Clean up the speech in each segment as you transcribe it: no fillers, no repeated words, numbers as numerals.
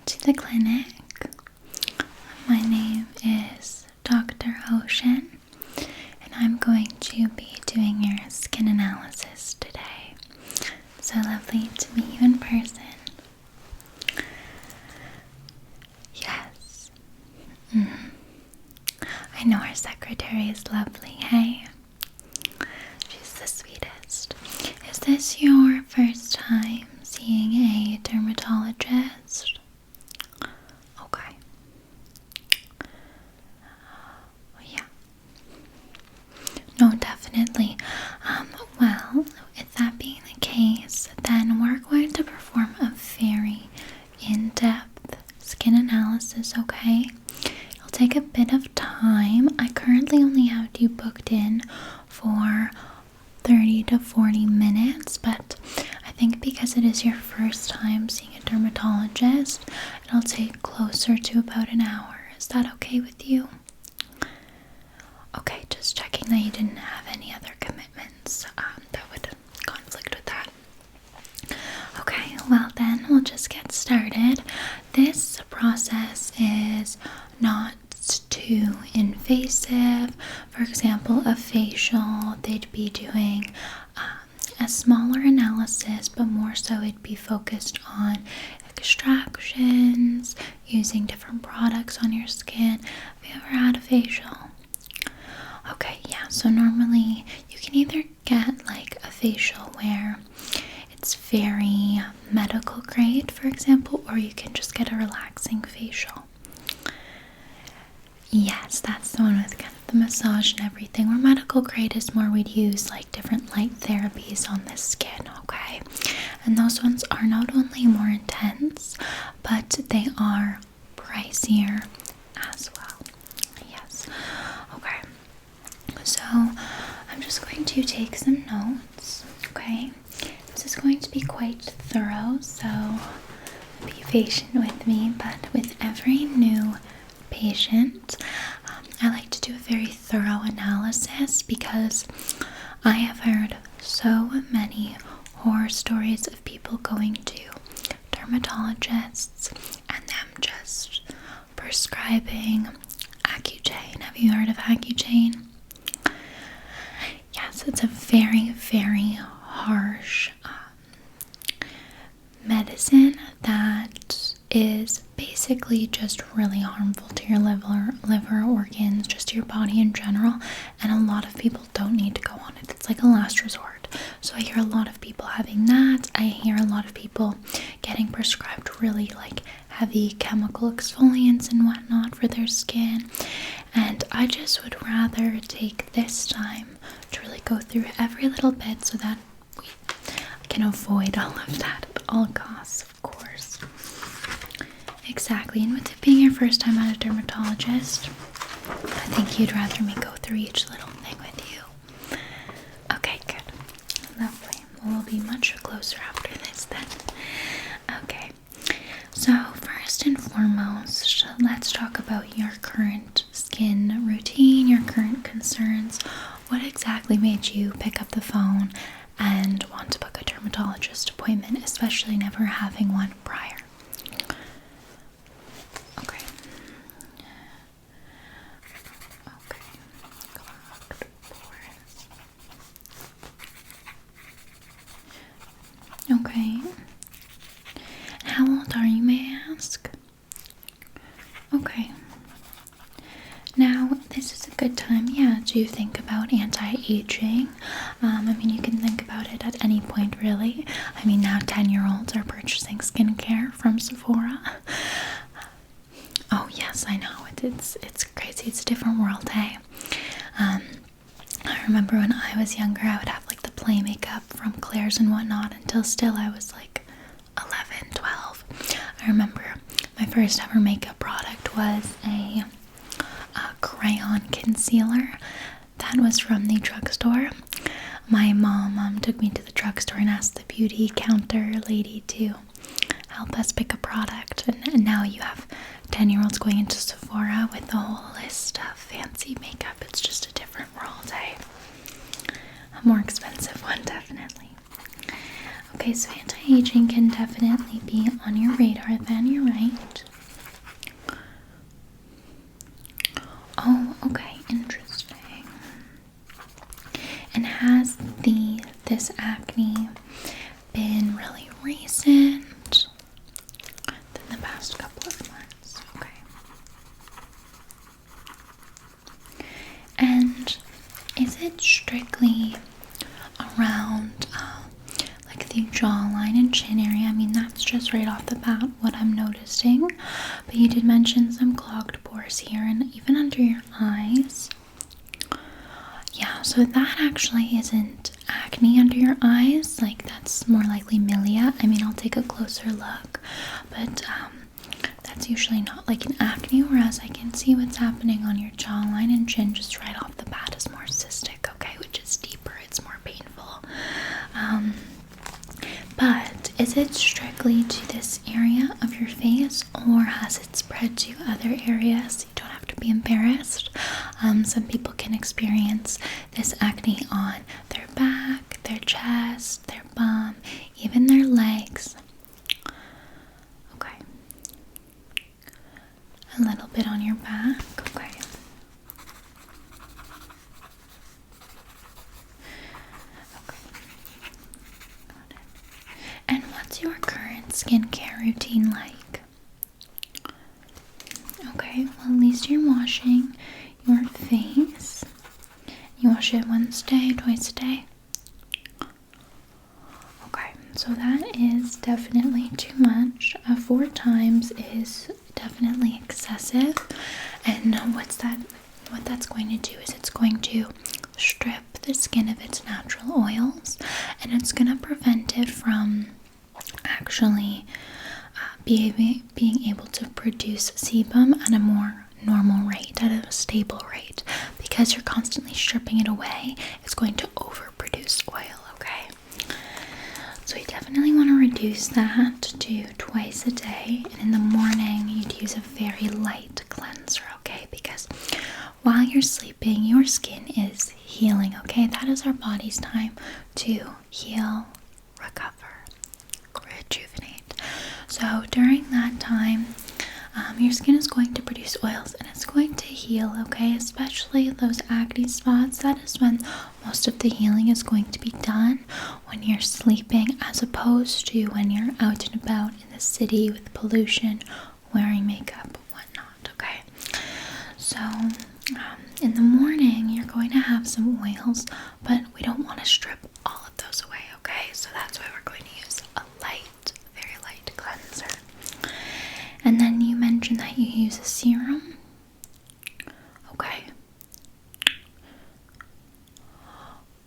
to the clinic. My name is Dr. Ocean, and I'm going to be doing your skin analysis today. So lovely to meet you in person. Yes. I know our secretary is lovely, hey? She's the sweetest. Is this your first time seeing a dermatologist? Okay. Yeah. No, definitely. Well, with that being the case, then we're going to perform a very in-depth skin analysis, okay? It'll take a bit of time. I currently only have you booked in for 30 to 40 minutes, but I think because it is your first time seeing a dermatologist, it'll take closer to about an hour. Is that okay with you? Okay, just checking that you didn't have any other commitments that would conflict with that. Okay, well then we'll just get started. This process is not too invasive. For example, a facial, they'd be doing a smaller analysis, but more so it'd be focused on extractions, using different products on your skin. Have you ever had a facial? Okay, yeah, so normally you can either get like a facial where it's very medical grade, for example, or you can just get a relaxing facial. Yes, that's the one with kind of the massage and everything. Where medical grade is more, we'd use like different light therapies on the skin, okay? And those ones are not only more intense, but they are pricier as well. Yes, okay. So I'm just going to take some notes, okay? This is going to be quite thorough, so be patient with me. But with every new patient, I like to do a very thorough analysis because I have heard so many horror stories of people going to dermatologists and them just prescribing Accutane. Have you heard of Accutane? Yes, it's a very, very harsh medicine that is basically just really harmful to your liver organs, just your body in general, and a lot of people don't need to go on it. It's like a last resort. So I hear a lot of people having that. I hear a lot of people getting prescribed really like heavy chemical exfoliants and whatnot for their skin, and I just would rather take this time to really go through every little bit so that we can avoid all of that at all costs, of course. Exactly, and with it being your first time at a dermatologist, I think you'd rather me go through each little thing with you. Okay, good. Lovely. We'll be much closer after this then. Okay, so first and foremost, let's talk about your current skin routine, your current concerns. What exactly made you pick up the phone and want to book a dermatologist appointment, especially never having one prior? Okay. Okay. How old are you, may I ask? Okay. Now, this is a good time, to think about anti-aging. I mean, you can think about it at any point, really. I mean, now 10-year-olds are purchasing skincare from Sephora. Oh, yes, I know. It's crazy. It's a different world, hey? I remember when I was younger, I would have, like, the play makeup from Claire's and whatnot until still I was, like, 11, 12. I remember my first ever makeup product was a crayon concealer that was from the drugstore. My mom took me to the drugstore and asked the beauty counter lady to help us pick a product, and now you have 10-year-olds going into Sephora with a whole list of fancy makeup. It's just a different world, eh? A more expensive one, definitely. Okay, Okay, so anti-aging can definitely be on your radar then, you're right. Oh, okay, interesting. And has this acne been really recent than the past couple of months? Okay. And is it strictly around like the jawline and chin area? I mean, that's just right off the bat what I'm noticing. But you did mention some clogged pores here and even under your eyes. Yeah, so that actually isn't acne under your eyes. Like, that's more likely milia. I mean, I'll take a closer look. But that's usually not like an acne, whereas I can see what's happening on your jawline and chin just right off the bat is more cystic, okay, which is deeper, it's more painful. But is it strictly to this area of your face, or has it spread to other areas? You don't have to be embarrassed. Some people can experience this acne on their back, their chest, their bum, even their legs. Okay. A little bit on your back, okay. Got it. And what's your current skincare routine like? Okay, well, at least you're washing your face. You wash it once a day, twice a day? Okay, so that is definitely too much. 4 times is definitely excessive. And what that's going to do is it's going to strip the skin of its natural oils, and it's going to prevent it from actually being able to produce sebum at a more normal rate, at a stable rate. Because you're constantly stripping it away, it's going to overproduce oil, okay? So you definitely want to reduce that to twice a day, and in the morning you'd use a very light cleanser, okay? Because while you're sleeping, your skin is healing, okay? That is our body's time to heal, recover, rejuvenate. So during that time, your skin is going to produce oils and it's going to heal, okay? Especially those acne spots. That is when most of the healing is going to be done, when you're sleeping, as opposed to when you're out and about in the city with pollution, wearing makeup, whatnot, okay? So in the morning, you're going to have some oils, but we don't want to strip all of those away, okay? So that's why we're going to use a light, very light cleanser. And then you mentioned that you use a serum. Okay.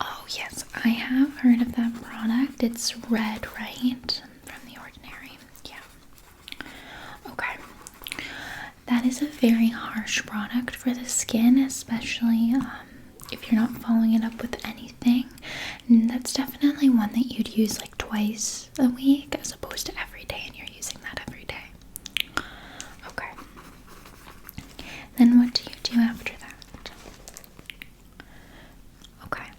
Oh yes, I have heard of that product. It's red, right? From The Ordinary. Yeah. Okay. That is a very harsh product for the skin, especially if you're not following it up with anything. And that's definitely one that you'd use like twice a week as opposed to every day, and you're using that every day. Okay. Then what do you do after that? Okay.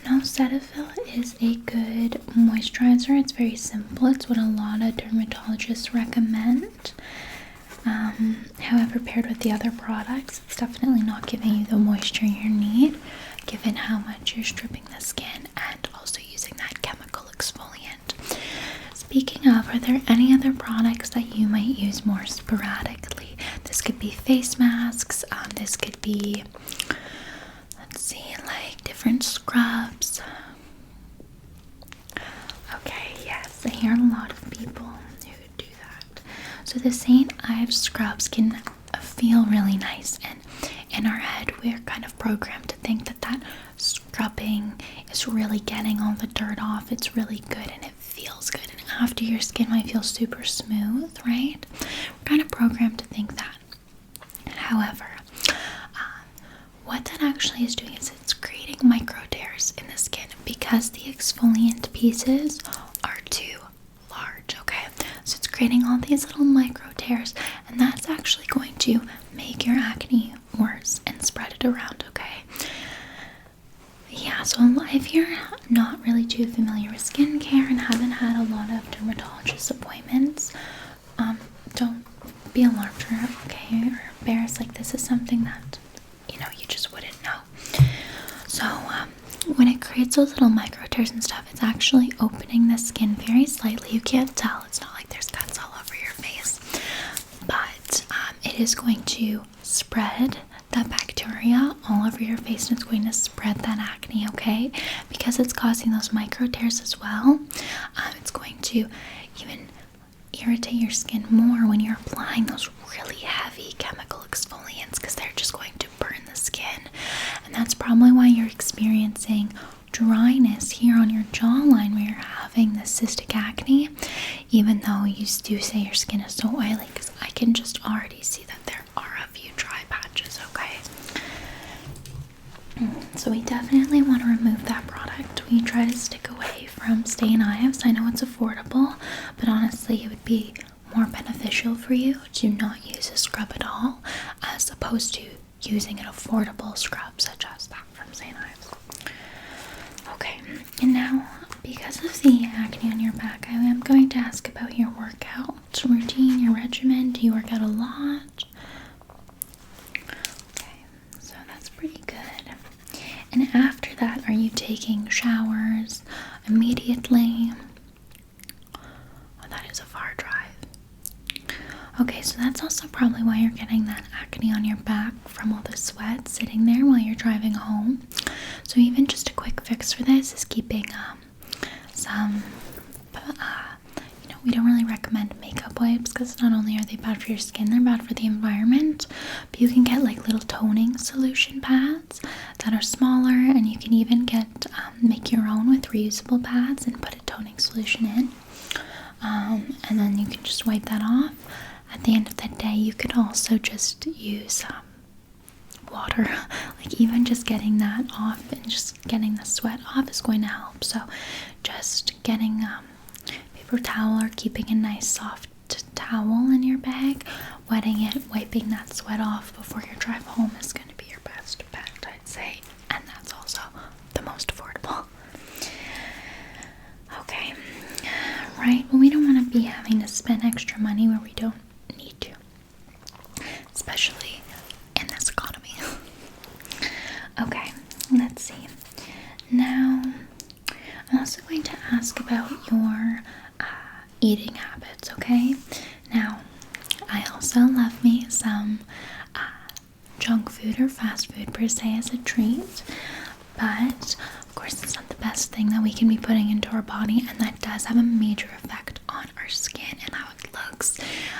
No, Cetaphil is a good moisturizer. It's very simple. It's what a lot of dermatologists recommend. However, paired with the other products, it's definitely not giving you the moisture you need, given how much you're stripping the skin and also using that chemical exfoliant. Speaking of, are there any other products that you might use more sporadically? This could be face masks, this could be, let's see, like different scrubs. Okay, yes, I hear a lot of people who do that. So the St. Ives scrubs can feel really nice, and in our head we're kind of programmed to think that that scrubbing is really getting all the dirt off. It's really good and it feels good, and after your skin might feel super smooth, right? We're kind of programmed to think that. However, what that actually is doing is it's creating micro tears in the skin because the exfoliant pieces are too large, okay? So it's creating all these little micro tears, and that's actually going to make your acne worse and spread it around, okay? Yeah, so if you're not really too familiar with skincare and disappointments, don't be alarmed or okay or embarrassed. Like, this is something that you just wouldn't know. So when it creates those little micro tears and stuff, it's actually opening the skin very slightly. You can't tell. It's not like there's cuts all over your face, but it is going to spread that bacteria all over your face, and it's going to spread that acne, okay? Because it's causing those micro tears as well. It's going to even irritate your skin more when you're applying those really heavy chemical exfoliants, because they're just going to burn the skin. And that's probably why you're experiencing dryness here on your jawline where you're having the cystic acne, even though you do say your skin is so oily, because I can just already see that there are a few dry patches, okay? So we definitely want to remove that product. We try to stick away from Stay in Ives. I know it's affordable, but honestly it would be more beneficial for you to not use a scrub at all, as opposed to using an affordable scrub such as that from Stay in Ives. Okay, and now because of the acne on your back, I am going to ask about your workout routine, your regimen. Do you work out a lot? Okay, so that's pretty good. And after that, are you taking showers immediately? Oh, that is a far drive. Okay, so that's also probably why you're getting that acne on your back from all the sweat sitting there while you're driving home. So even just a quick fix for this is keeping some, we don't really recommend makeup wipes, because not only are they bad for your skin, they're bad for the environment, but you can get like little toning solution pads that are smaller, and you can even get make your own with reusable pads and put a toning solution in, and then you can just wipe that off. At the end of the day, you could also just use water. Like, even just getting that off and just getting the sweat off is going to help. So just getting paper towel, or keeping a nice soft towel in your bag, wetting it, wiping that sweat off before your drive home is going to be your best bet, I'd say. And that's also the most affordable. Okay, right, well, we don't want to be having to spend extra money where we don't need to, especially in this economy. Okay, let's see. Now, I'm also going to ask about your eating habits, okay? Now, I also love me some junk food or fast food per se as a treat, but of course it's not the best thing that we can be putting into our body, and that does have a major effect on our skin and how it looks,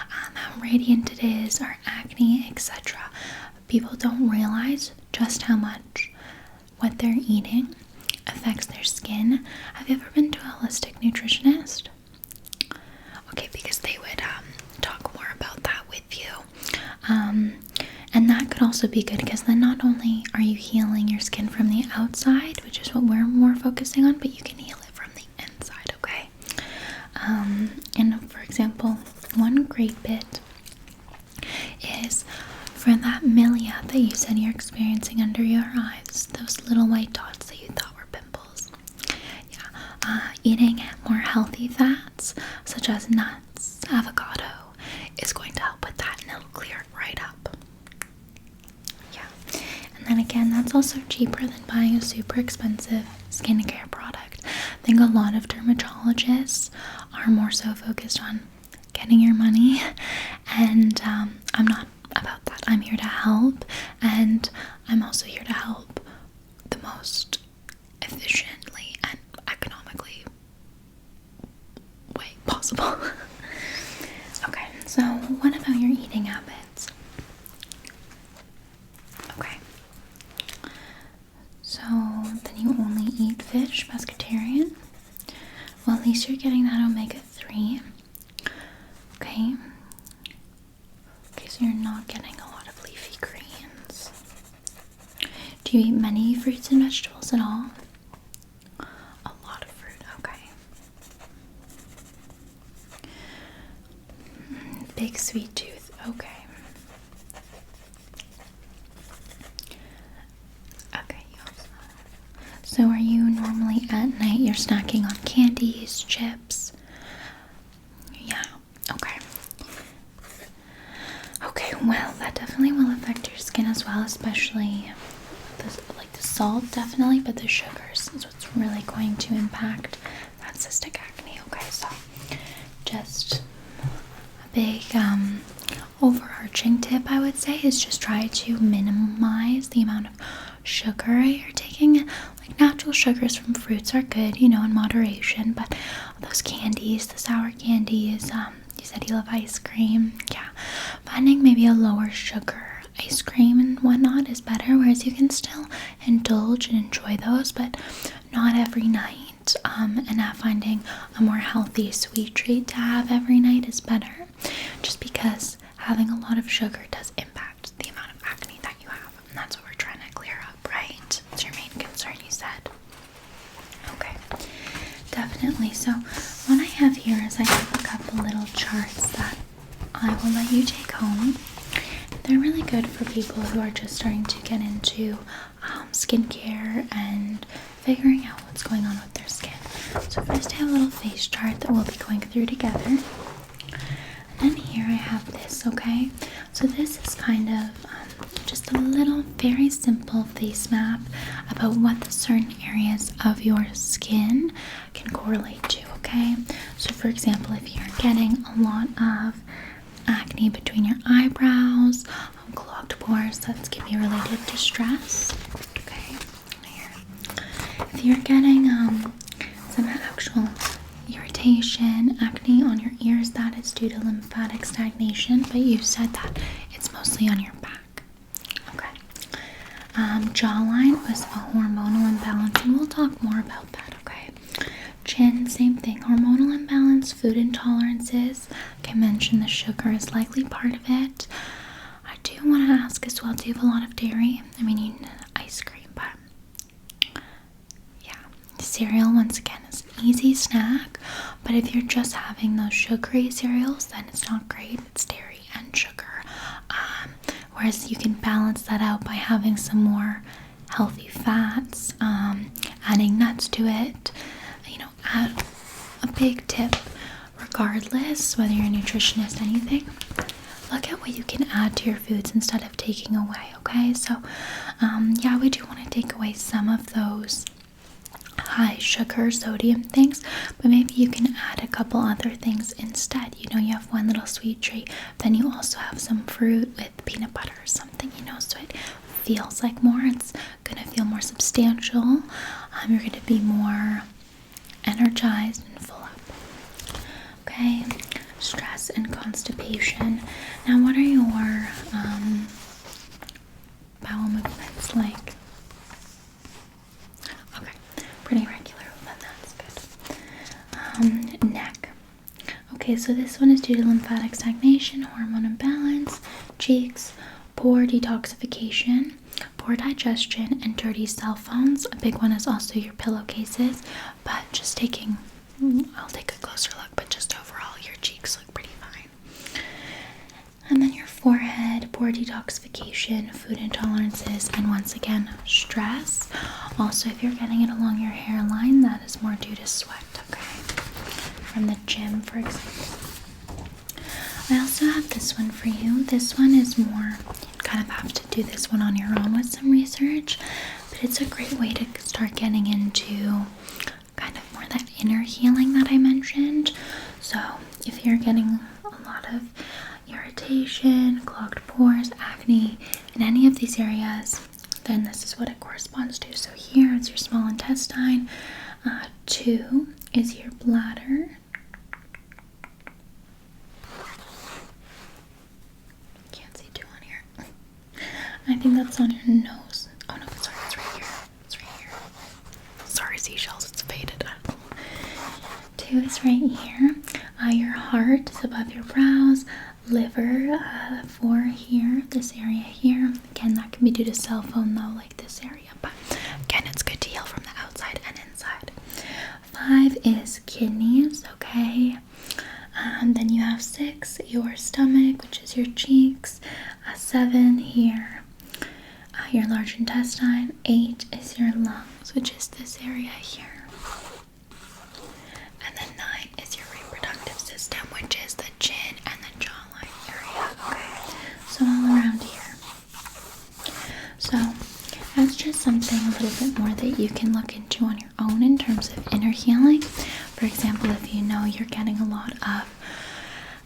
how radiant it is, our acne, etc. People don't realize just how much what they're eating affects their skin. Have you ever been to a holistic nutritionist? Okay, because they would talk more about that with you. And that could also be good, because then not only are you healing your skin from the outside, which is what we're more focusing on, but you can heal it from the inside, okay? And for example, one great bit is for that milia that you said you're experiencing under your eyes, those little white dots that you thought were pimples. Yeah, eating more healthy fats such as nuts, avocado is going to help with that, and it'll clear it right up. Yeah, and then again, that's also cheaper than buying a super expensive skincare product. I think a lot of dermatologists are more so focused on getting your money, and I'm not about that. I'm here to help, and I'm also here to help the most efficiently and economically way possible. Okay, so what about your eating habits? Okay, so then you only eat fish, pescatarian. Well, at least you're getting that omega-3. Okay. Okay, so you're not getting a lot of leafy greens. Do you eat many fruits and vegetables at all? A lot of fruit, okay. Big sweet tooth, okay. Okay, so are you normally at night, you're snacking on candies, chips? definitely will affect your skin as well, especially the salt, definitely, but the sugars is what's really going to impact that cystic acne. Okay, so just a big overarching tip I would say is just try to minimize the amount of sugar you're taking. Like natural sugars from fruits are good, in moderation, but those candies, the sour candies, you said you love ice cream, yeah, finding maybe a lower sugar ice cream and whatnot is better, whereas you can still indulge and enjoy those, but not every night. And finding a more healthy sweet treat to have every night is better, just because having a lot of sugar does impact the amount of acne that you have, and that's what we're trying to clear up, right? It's your main concern, you said. Okay, definitely. So what I have here is I have a couple little charts that I will let you take home. They're really good for people who are just starting to get into skincare and figuring out what's going on with their skin. So first I have a little face chart that we'll be going through together. And then here I have this, okay? So this is kind of just a little very simple face map about what the certain areas of your skin can correlate to, okay? So for example, if you're getting a lot of acne between your eyebrows, clogged pores, that's can be related to stress. Okay, here. If you're getting some actual irritation, acne on your ears, that is due to lymphatic stagnation, but you said that it's mostly on your back. Okay. Jawline was a hormonal imbalance, and we'll talk more about that, okay? Chin, same thing, hormonal imbalance, food intolerances. Like I mentioned, the sugar is likely part of it. I do want to ask as well, do you have a lot of dairy? I mean, you need ice cream, but yeah. Cereal, once again, is an easy snack, but if you're just having those sugary cereals, then it's not great. It's dairy and sugar. Whereas you can balance that out by having some more healthy fats, adding nuts to it. Add a big tip, regardless whether you're a nutritionist, anything, look at what you can add to your foods instead of taking away, okay? So yeah, we do want to take away some of those high sugar sodium things, but maybe you can add a couple other things instead. You have one little sweet treat, then you also have some fruit with peanut butter or something, so it feels like more. It's gonna feel more substantial. You're gonna be more energized and full up. Okay, stress and constipation. Now, what are your bowel movements like? Okay, pretty regular, then that's good. Neck. Okay, so this one is due to lymphatic stagnation, hormone imbalance, cheeks, poor detoxification, poor digestion, and dirty cell phones. A big one is also your pillowcases, but just I'll take a closer look, but just overall your cheeks look pretty fine. And then your forehead, poor detoxification, food intolerances, and once again, stress. Also, if you're getting it along your hairline, that is more due to sweat, okay? From the gym, for example. I also have this one for you. This one is more, you kind of have to do this one on your own with some research, but it's a great way to start getting into kind of more that inner healing that I mentioned. So if you're getting a lot of irritation, clogged pores, acne in any of these areas, then this is what it corresponds to. So here it's your small intestine, 2 is your bladder, I think that's on your nose. Oh no, sorry, it's right here. It's right here. Sorry, seashells, it's faded. 2 is right here. Your heart is above your brows. Liver, 4 here. This area here. Again, that can be due to cell phone though, like this area. But again, it's good to heal from the outside and inside. 5 is kidneys, okay? Then you have 6, your stomach, which is your cheeks. 7 here. Your large intestine. 8 is your lungs, which is this area here. And then 9 is your reproductive system, which is the chin and the jawline area. Okay, so all around here. something a little bit more that you can look into on your own in terms of inner healing. For example, if you know you're getting a lot of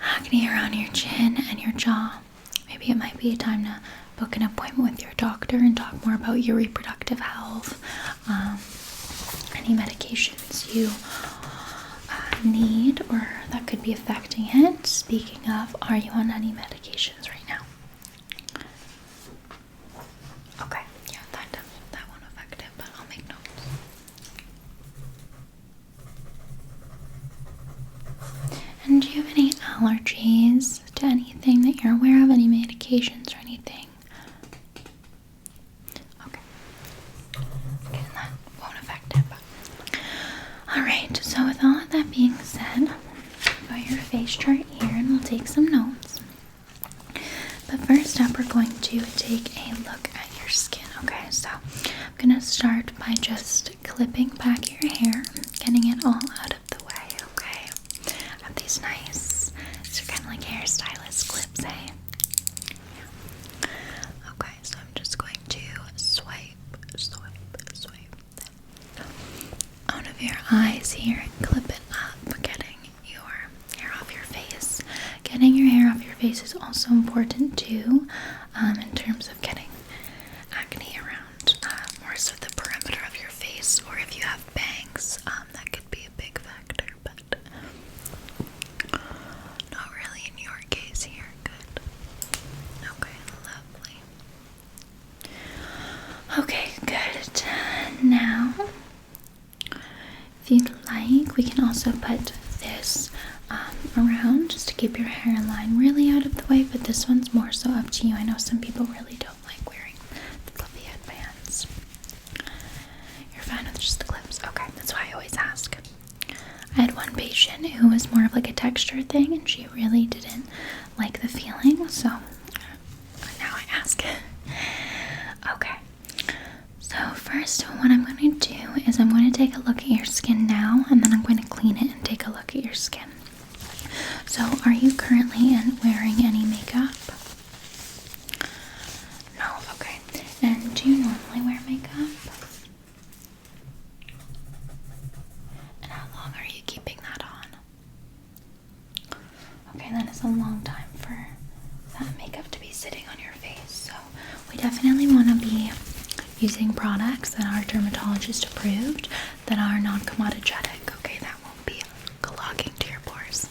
acne around your chin and your jaw, maybe it might be a time to book an appointment with your doctor and talk more about your reproductive health, any medications you need or that could be affecting it. Speaking of, are you on any medications right now? Okay, yeah, that won't affect it, but I'll make notes. And do you have any allergies to anything that you're aware of? Any medications or anything? Okay. Again, that won't affect it, but... Alright, so with all of that being said, I've got your face chart here and we'll take some notes. But first up, we're going to take a look at your skin. Okay, so I'm going to start by just clipping back your hair, getting it all out of the way, okay? I have these nice, these are kind of like hairstylist clips, eh? Yeah. Okay, so I'm just going to swipe out of your eyes here and clip it up, getting your hair off your face. Getting your hair off your face is also important too, in terms of getting acne around more so the perimeter of your face, or if you have bangs, that could be a big factor, but not really in your case here. Good. Okay, lovely. Okay, good. Now, if you'd like, we can also put this around just to keep your hairline really out of the way, but this one's more so up to you. I know some people really don't like wearing the fluffy headbands. You're fine with just the clips? Okay, that's why I always ask. I had one patient who was more of like a texture thing and she really didn't like the feeling, so now I ask. Okay. So first, what I'm going to do is I'm going to take a look at your skin now, and then I'm going to clean it and take a look at your skin. So, are you currently wearing any makeup? No, okay. And do you normally wear makeup? And how long are you keeping that on? Okay, that is a long time for that makeup to be sitting on your face. So, we definitely want to be using products that are dermatologist approved, that are non-comedogenic, okay, that won't be clogging to your pores.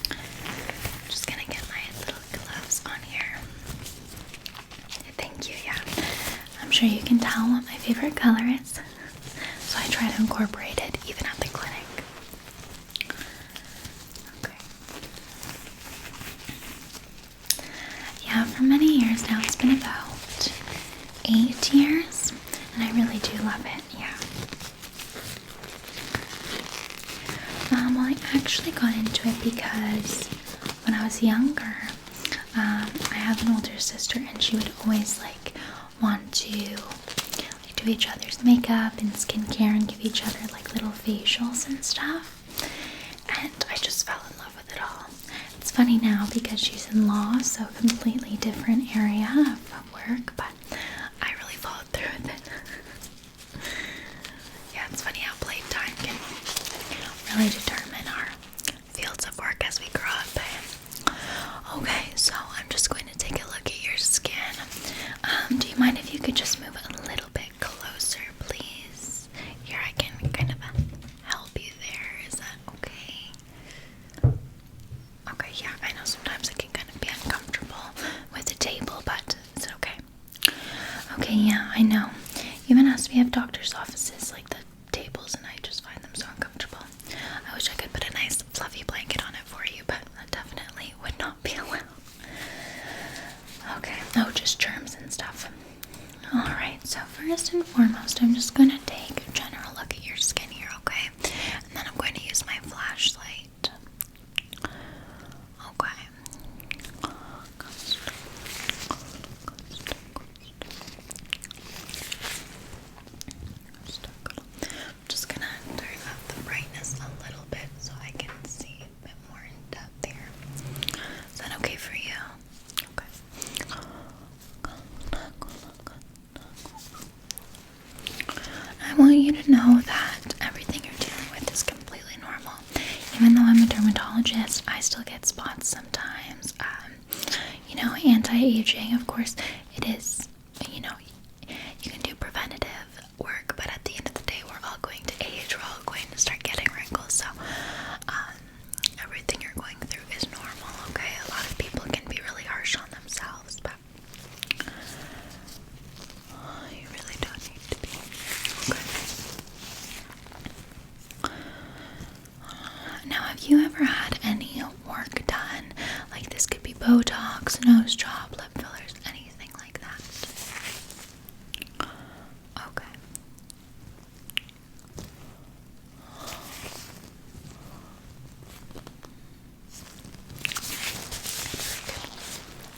I'm just gonna get my little gloves on here. Thank you, yeah. I'm sure you can tell what my favorite color is, so I try to incorporate it even at the clinic. Okay. Yeah, for many years now, it's been about 8 years, and I really do love it, yeah. Well, I actually got into it because when I was younger, I have an older sister, and she would always want to do each other's makeup and skincare and give each other little facials and stuff, and I just fell in love with it all. It's funny now because she's in law, so a completely different area of work, but I really followed through with it. Yeah, it's funny how playtime can really determine our fields of work as we grow up. Okay, so I'm just going to take a look at your skin. Do you mind if you could just move a little bit closer, please? Here, I can kind of help you there. Is that okay? Okay, yeah, I know sometimes it can kind of be uncomfortable with the table, but is it okay? Okay, yeah, I know. Even as we have doctor's offices, the tables, and I just find them so uncomfortable. I wish I could dermatologist. I still get spots sometimes. Anti-aging, of course, it is, you can do preventative work, but at the end of the day, we're all going to age, we're all going to start getting wrinkles, so everything you're going through is normal, okay? A lot of people can be really harsh on themselves, but you really don't need to be. Okay. Now, have you ever had any work done? Like, this could be Botox, nose job, lip fillers, anything like that. Okay.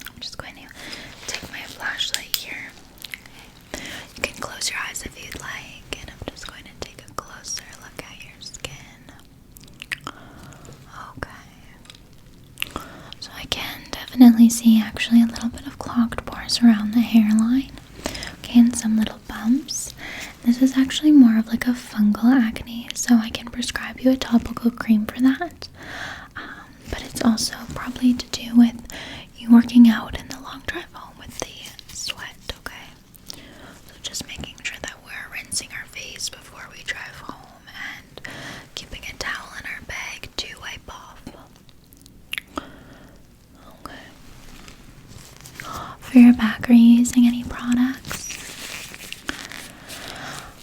I'm just going to take my flashlight here. You can close your eyes if you'd like, and I'm just going to take a closer look at your skin. Okay. So I can definitely see actually a little bit of clogged pores around the hairline. Okay, and some little bumps. This is actually more of like a fungal acne, so I can prescribe you a topical cream for that. But it's also probably to do with you working out in the long drive home with the sweat, okay? So just making sure that we're rinsing our face before we drive home and keeping a towel in our bag to wipe off. Okay. For your back, are you using any products?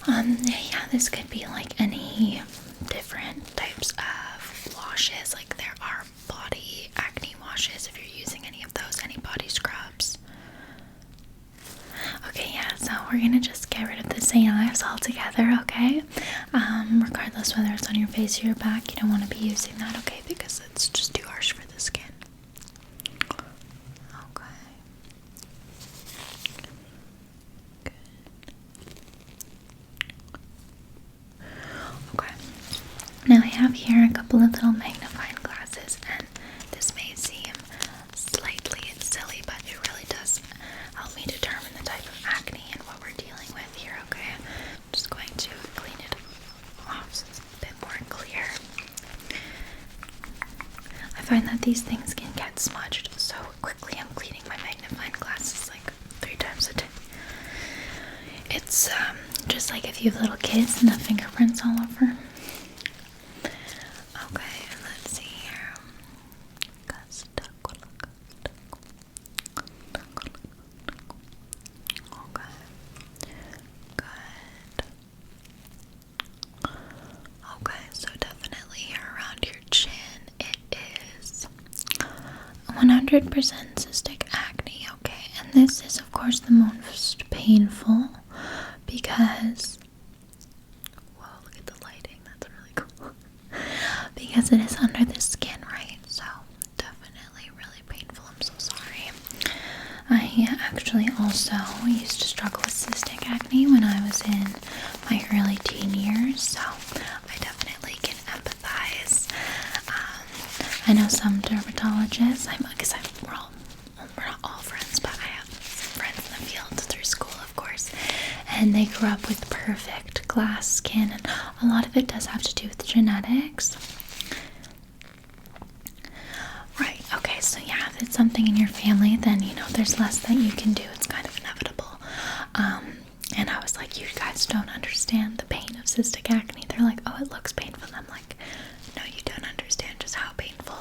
Yeah, this could be like any different types of washes. Like there are body acne washes if you're using any of those, any body scrubs. Okay, yeah, so we're gonna just get rid of the salves altogether, okay? Regardless whether it's on your face or your back, you don't want to be using that, okay? Because it's just too harsh for the skin. Okay. Okay. Now I have here a couple of little magnifying glasses, and this may seem slightly silly, but it really does help me determine the type of acne and what we're dealing with here, okay? I'm just going to clean it off so it's a bit more clear. I find that these things can get smudged so quickly. I'm cleaning my magnifying glasses like 3 times a day. It's just like if you have little kids and the fingerprints all over. Okay, let's see here. Okay, good. Okay, so definitely here around your chin, it is 100% cystic acne, okay? And this is, of course, the most painful because, whoa, look at the lighting, that's really cool. Because it is under the skin, right? So, definitely really painful. I'm so sorry. I actually also used to struggle with cystic acne when I was in my early teen years, so I definitely can empathize. I know some dermatologists, we're not all friends, but I have some friends in the field through school, of course, and they grew up with perfect glass skin, and a lot of it does have to do with genetics. Right, okay, so yeah, if it's something in your family, then, there's less that you can do. It's kind of inevitable. And I was like, you guys don't understand the pain of cystic acne. They're like, oh, it looks painful. And I'm like, no, you don't understand just how painful,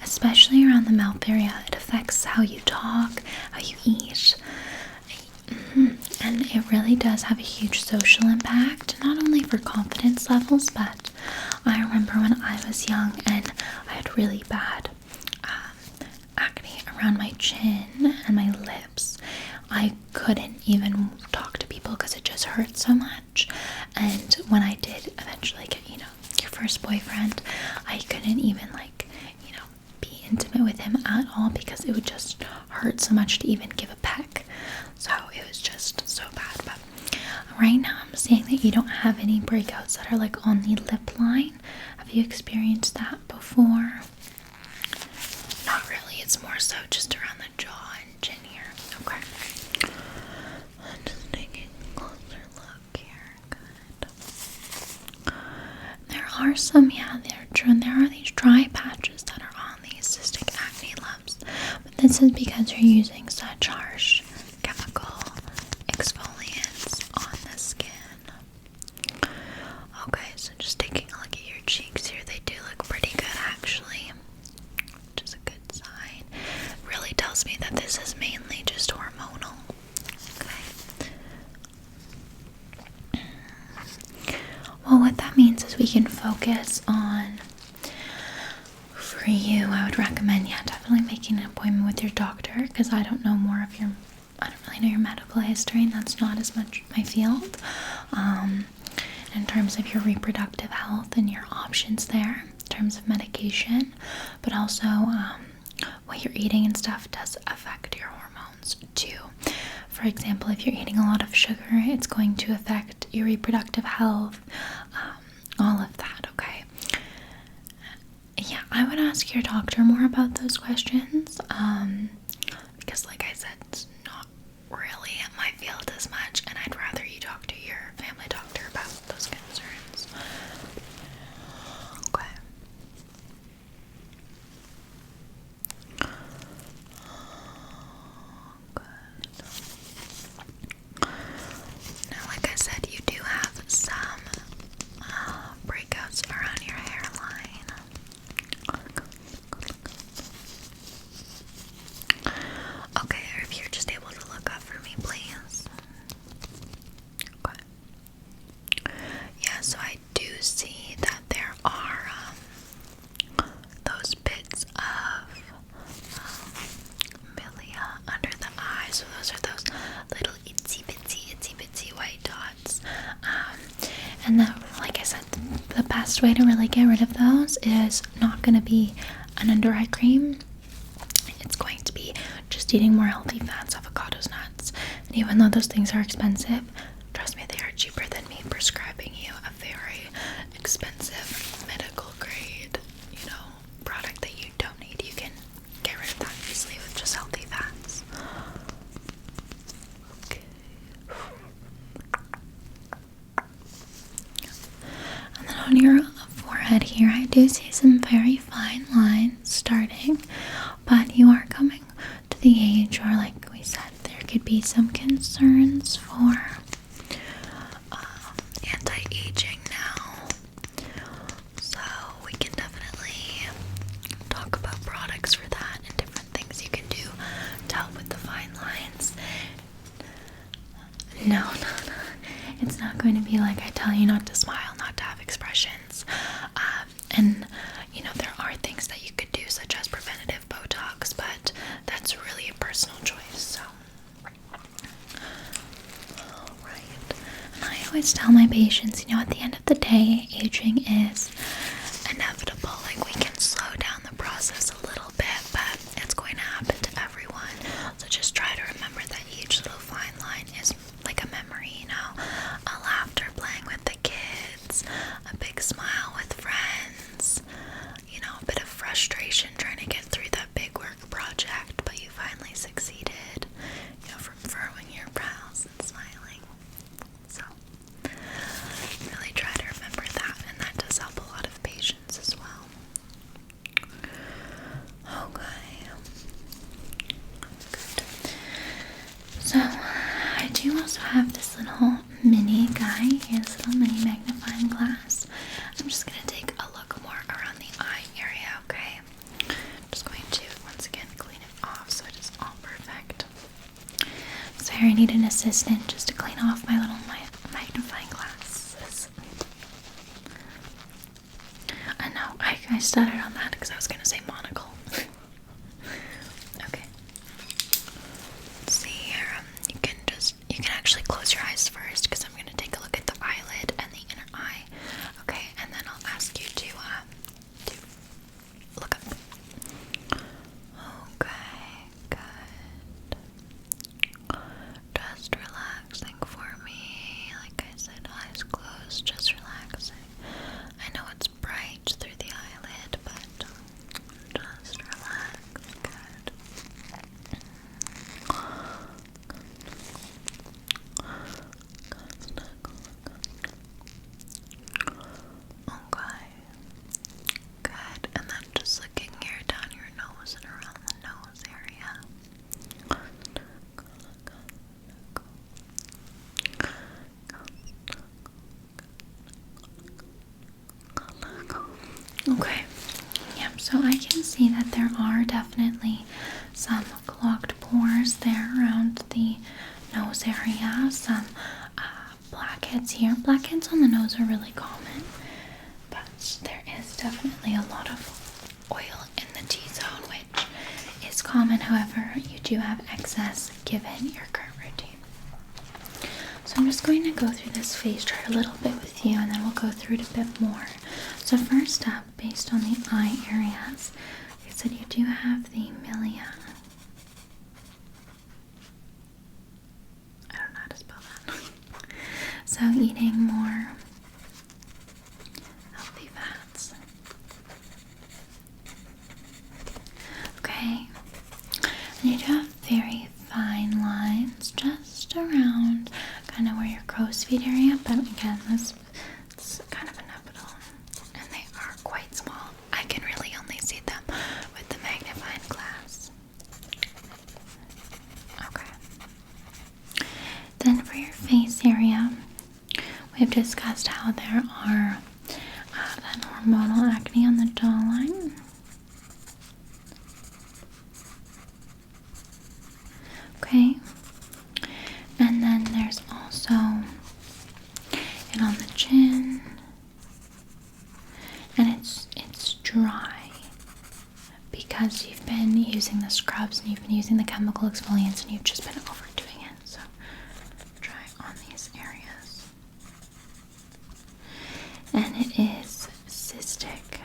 especially around the mouth area. It affects how you talk, how you eat. And it really does have a huge social impact, not only for confidence levels, but I remember when I was young and I had really bad acne around my chin and my lips. I couldn't even talk to people because it just hurt so much. And when I did eventually get, your first boyfriend, I couldn't even be intimate with him at all because it would just hurt so much to even give a peck. So it was just so bad. But right now I'm seeing that you don't have any breakouts that are like on the lip line. Have you experienced that before? Not really. It's more so just around the jaw and chin here. Okay. I'm just taking a closer look here. Good. There are some, yeah, there are these dry patches that are on these cystic acne lumps, but this is because you're using such harsh chemical exfoliants on the skin. Okay, so just taking a look at your cheeks here, they do look pretty good actually, which is a good sign. Really tells me that this is mainly just hormonal. Okay. Well, what that means is we can focus on, for you, I would recommend, yeah, definitely making an appointment with your doctor, because I don't really know your medical history, and that's not as much my field. In terms of your reproductive health and your options there, in terms of medication, but also what you're eating and stuff does affect your hormones too. For example, if you're eating a lot of sugar, it's going to affect your reproductive health, all of that, okay? Yeah, I would ask your doctor more about those questions, because like I said, it's not really my field as much, and I'd rather you talk to your family doctor about those concerns. Okay. Now, like I said, you do have some breakouts around your hairline. Okay, or if you're just able to look up for me, please. Okay. Yeah, so I do see that there are those bits of milia under the eye. So those are those little itsy bitsy white dots. And like I said, the best way to really get rid of those is not going to be an under eye cream. It's going to be just eating more healthy fats, avocados, nuts. And even though those things are expensive, trust me, they are cheaper than me prescribing you a very expensive medical grade, product that you don't need. You can get rid of that easily with just healthy fats. Okay. And then on your forehead here, I do see some very fine lines starting, but you are coming to the age where, like we said, there could be some concerns for anti-aging now. So we can definitely talk about products for that and different things you can do to help with the fine lines. No. It's not going to be like I tell you not to smile, not to have expressions. And there are things that you could do, such as preventative Botox, but that's really a personal choice. So, alright. And I always tell my patients, at the end of the day, aging is inevitable. Like, we can slow down the process a little bit, but it's going to happen to everyone. So just try to remember that each little fine line is like a memory, a laughter playing with the kids, a big smile with friends, a bit of frustration trying to get through that big work project, but you finally succeeded, from furrowing your brows and smiling. So really try to remember that, and that does help a lot of patients as well. Okay. Good. So I do also have this little mini guy. Here's a little mini magnifying glass. I'm just going to take a look more around the eye area, okay? I'm just going to, once again, clean it off so it is all perfect. So here I need an assistant just to clean off my little magnifying glasses. I know, I stuttered on that because I was going to say monocle. Okay. Let's see here. You can actually close your eyes first, because I'm going to take a look at the eyelid and the inner eye. Okay, and then I'll ask you to look up. Okay, good. Just relaxing for me. Like I said, eyes closed, just relaxing. I know it's bright through the eyelid, but just relax. Good. Good. Okay. Yep, so I can see that there are definitely some clogged pores there around the nose area, some blackheads here. Blackheads on the nose are really common, but there is definitely a lot of oil in the T-zone, which is common. However, you do have excess given your current routine. So I'm just going to go through this face chart a little bit with you, and then we'll go through it a bit more. So first up, based on the eye areas, they said you do have the milia. I don't know how to spell that. So eating more healthy fats. Okay. And you do have very fine lines just around kind of where your crow's feet area, but again, this is kind of inevitable. And they are quite small. I can really only see them with the magnifying glass. Okay. Then for your face area, we've discussed how there are that hormonal acne on the jawline. Okay. And then there's also it on the chin. And it's dry because you've been using the scrubs and you've been using the chemical exfoliants and you've just been overdoing it. So dry on these areas. And it is cystic.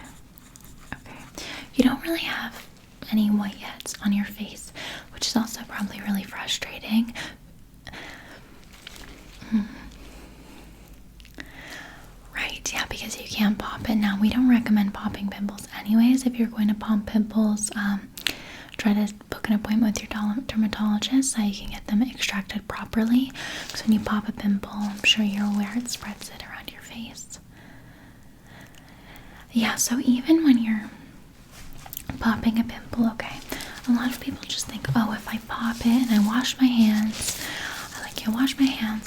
Okay. You don't really have any whiteheads on your face, which is also probably really frustrating. Right, yeah, because you can't pop it. Now, we don't recommend popping pimples anyways. If you're going to pop pimples, try to book an appointment with your dermatologist so you can get them extracted properly. So when you pop a pimple, I'm sure you're aware it spreads it around your face. Yeah, so even when you're popping a pimple, okay, a lot of people just think, oh, if I pop it and I wash my hands,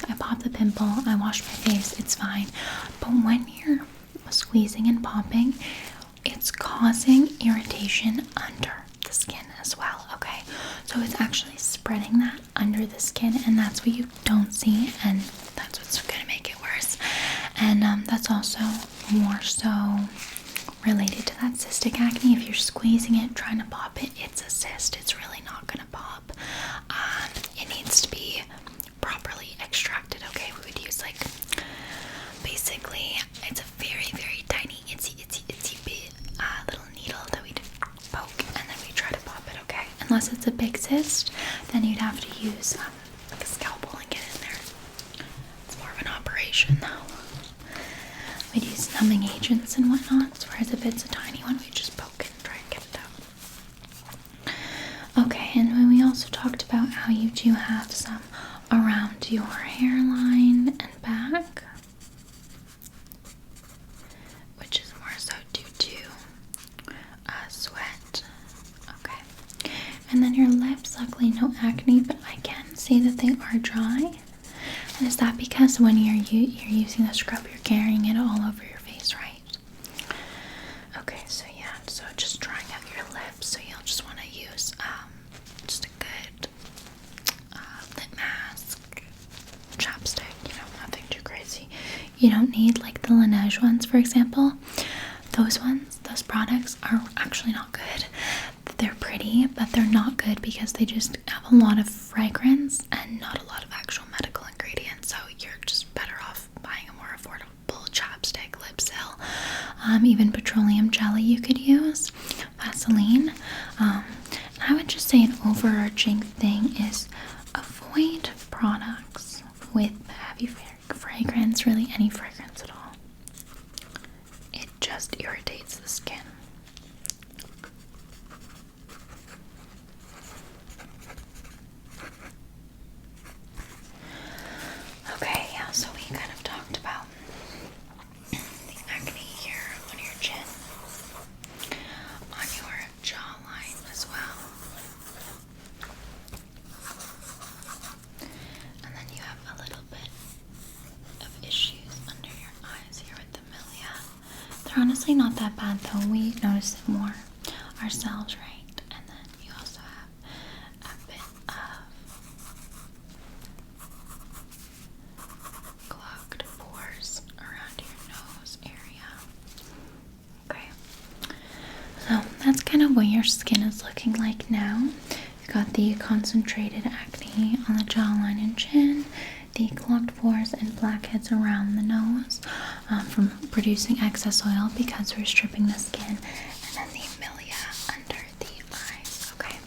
I pop the pimple, I wash my face, it's fine. But when you're squeezing and popping, it's causing irritation under the skin as well, okay? So it's actually spreading that under the skin, and that's what you don't see, and that's what's gonna make it worse. And that's also more so related to that cystic acne. If you're squeezing it, trying to pop it, it's a cyst. It's really not gonna pop. It needs to be properly extracted, okay? We would use, like, basically, it's a very, very tiny, itsy bit little needle that we poke, and then we try to pop it, okay? Unless it's a big cyst, then you'd have to use like a scalpel and get in there. It's more of an operation, though. We'd use numbing agents and whatnot, whereas if it's a tiny one, we just poke it and try and get it out. Okay, and then we also talked about how you do have some around your hairline and back, which is more so due to sweat. Okay, and then your lips, luckily no acne, but I can see that they are dry. And is that because when you're using the scrub, you're carrying it all over your face, right? Okay, so yeah, so just drying out your lips. So you'll just want to use just a good lip mask, chapstick, nothing too crazy. You don't need like the Laneige ones, for example. Those products are actually not good. They're pretty, but they're not good because they just have a lot of fragrance and not a lot of actual medical ingredients. So you're just better off buying a more affordable chapstick, lip seal, even petroleum jelly you could use, Vaseline. And I would just say an overarching thing is avoid products with heavy fragrance, really any fragrance at all. It just irritates the skin. Okay, yeah, so we kind of talked about the acne here on your chin, on your jawline as well. And then you have a little bit of issues under that bad though. We notice it more ourselves, right? And then you also have a bit of clogged pores around your nose area. Okay. So that's kind of what your skin is looking like now. You've got the concentrated acne on the jawline and chin, the clogged pores and blackheads around the nose from producing excess oil because we're stripping the skin, and then the milia under the eyes. Okay.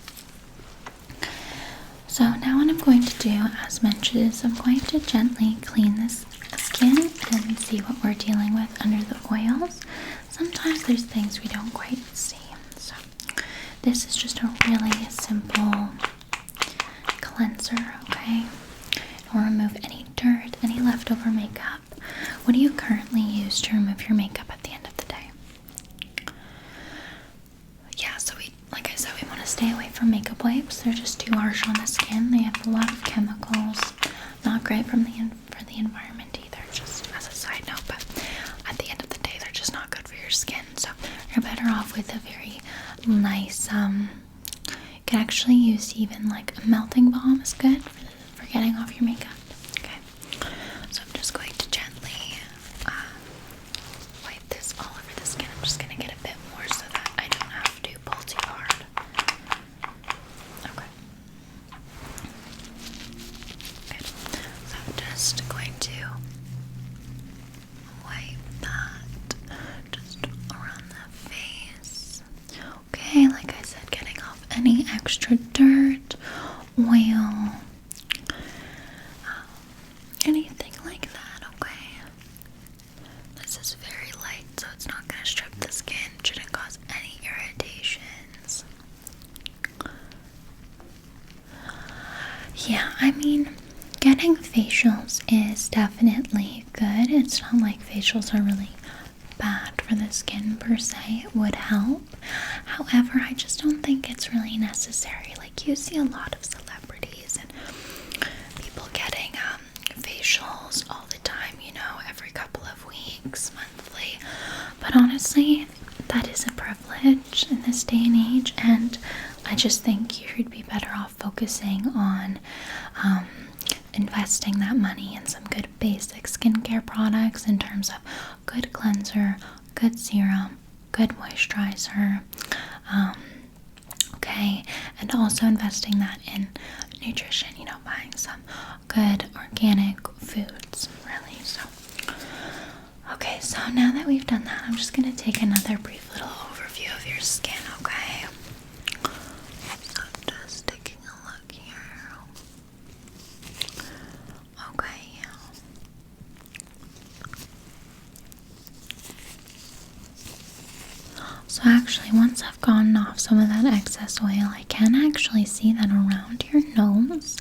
So now what I'm going to do, as mentioned, is I'm going to gently clean this skin and see what we're dealing with under the oils. Sometimes there's things we don't quite see. So this is just a really simple cleanser, okay? It'll remove any dirt, any leftover makeup. What do you currently use to remove your makeup at the end of the day? Yeah, so like I said, we want to stay away from makeup wipes. They're just too harsh on the skin. They have a lot of chemicals. Not great for the environment either, just as a side note. But at the end of the day, they're just not good for your skin. So you're better off with a very nice, you can actually use even like a melting balm is good for getting off your makeup. Okay, so I'm just going to gently wipe this all over the skin. I'm just going to get a bit more so that I don't have to pull too hard. Okay. Good. So I'm just going to wipe that just around the face. Okay, like I said, getting off any extra dirt, oil, anything like that, okay? This is very light, so it's not going to strip the skin, shouldn't cause any irritations. Yeah, I mean, getting facials is definitely good. It's not like facials are really bad for the skin per se. It would help. However, I just don't think it's really necessary. Like, you see a lot of celebrities and people getting facials all the time, you know, every couple of weeks, monthly. But honestly, that is a privilege in this day and age, and I just think you'd be better off focusing on investing that money in some good basic skincare products in terms of good cleanser, good serum, good moisturizer, okay, and also investing that in nutrition, you know, buying some good organic foods, really. So okay, so now that we've done that, I'm just going to take another brief little overview of your skin, okay? So just taking a look here. Okay. So actually, once I've gotten off some of that excess oil, I can actually see that around your nose,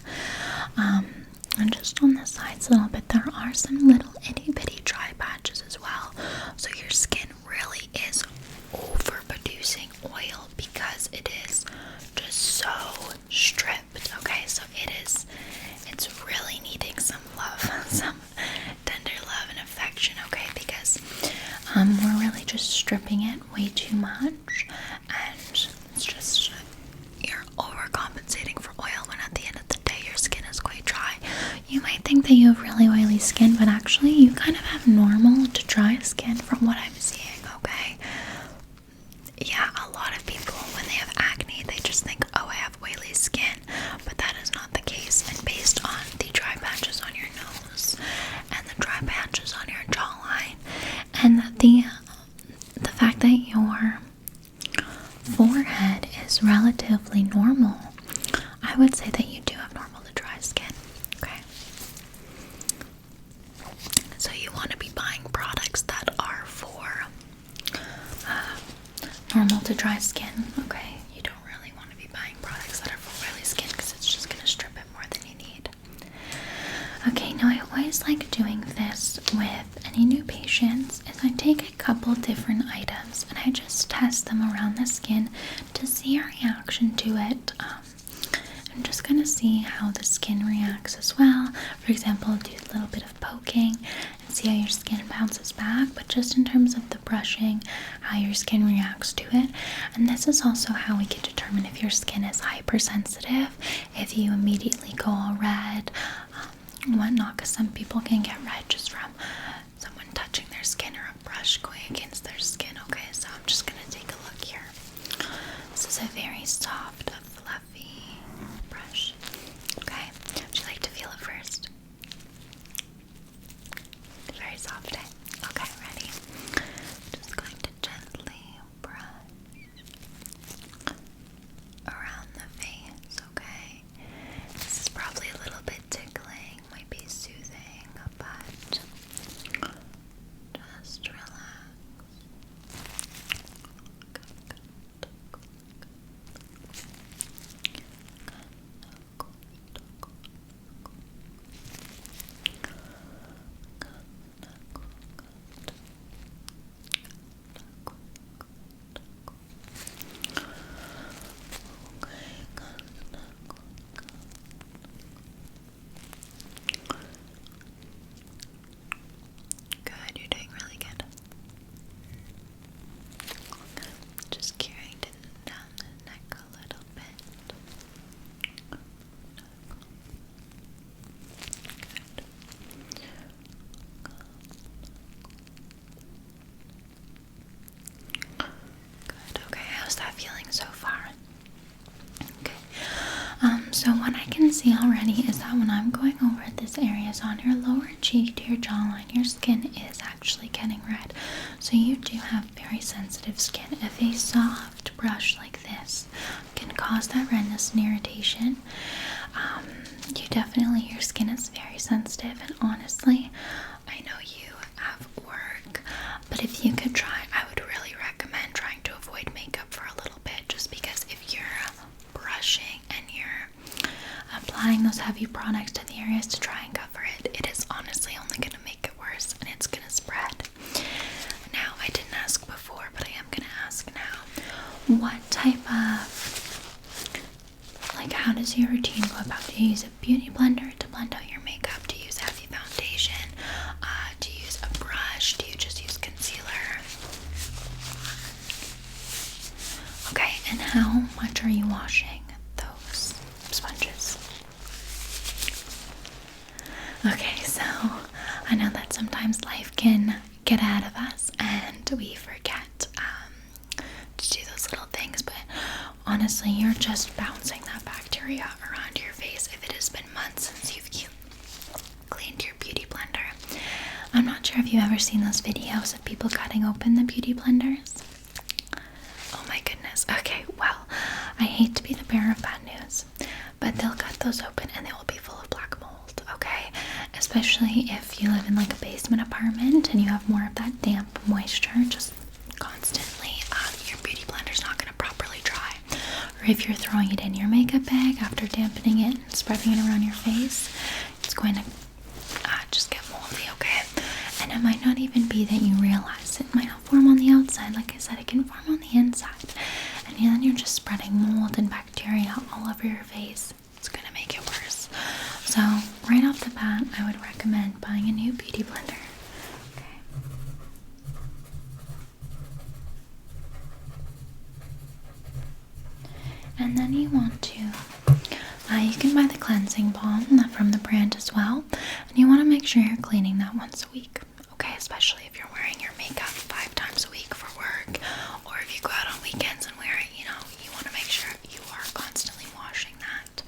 and just on the sides a little bit, there are some little itty bitty dry patches as well. So your skin really is overproducing oil because it is just so stripped, okay? So it's really needing some love, some tender love and affection, okay? Because we're really just stripping it way too much, and it's just, you're overcompensating for oil when at the end of the day your skin is quite dry. You might think that you have really oily skin, but actually you kind of have normal to dry skin from what I'm seeing, okay? Yeah, a lot of people, when they have acne, they just think, oh, I have oily skin, but that is not the case. And based on the dry patches on your nose and the dry patches on your jawline and the fact that your forehead is relatively normal, I would say that you do have normal to dry skin, okay? So you want to be buying products that are for normal to dry skin, okay? You don't really want to be buying products that are for oily skin because it's just going to strip it more than you need. Okay, now I always like doing this with any new patients is I take a couple different items and I just test them around the skin to see a reaction to it. I'm just going to see how the skin reacts as well. For example, do a little bit of poking and see how your skin bounces back, but just in terms of the brushing, how your skin reacts to it. And this is also how we can determine if your skin is hypersensitive, if you immediately go all red, whatnot, because some people can get red just from someone touching their skin or a brush going against their skin. Okay, so I'm just going to take a look here. This is a very soft, fluffy brush. Okay, would you like to feel it first? Very soft, eh? Okay, ready? Just going to gently brush around the face, okay? This is probably a little bit tickling, might be soothing, but just relax. Good, you're doing really good. Just carrying it down the neck a little bit. Good, okay, how's that feeling so far? Okay, so what I can see already is that when I'm going over this areas on your lower cheek to your jawline, your skin is actually getting red. So you do have very sensitive skin. If a soft brush like this can cause that redness and irritation, your skin is very sensitive. And honestly, I know you have work, but if you could try, I would really recommend trying to avoid makeup for a little bit, just because if you're brushing and you're applying those heavy products to the areas to try and cover it, it is honestly only going to make it worse and it's going to spread. Now, I didn't ask before, but I am going to ask now. What type of, how does your routine go about? Do you use a beauty blender to blend out your makeup? Do you use heavy foundation? Do you use a brush? Do you just use concealer? Okay, and how much are you washing those sponges? Okay, so I know that sometimes life can get ahead of us and we forget to do those little things, but honestly, you're just bouncing that bacteria around your face if it has been months since you've cleaned your beauty blender. I'm not sure if you've ever seen those videos of people cutting open the beauty blenders. Oh my goodness. Okay, well, I hate to be the bearer of bad news, but they'll cut those open and they will be full of black mold, okay? Especially if you live in a basement apartment and you have more of that damp moisture just constantly, your beauty blender's not going to properly dry. Or if you're throwing it in your makeup bag after dampening it and spreading it around your face, it's going to just get moldy, okay? And it might not even be that you realize it might not form on the outside. Like I said, it can form on the inside. And then you're just spreading mold and bacteria all over your face. It's going to make it worse. So right off the bat, I would recommend buying a new beauty blender. Okay. And then you want to, you can buy the cleansing balm from the brand as well. And you want to make sure you're cleaning that once a week. Okay, especially if you're wearing your makeup 5 times a week for work, or if you go out on weekends and wear it, you want to make sure you are constantly washing that.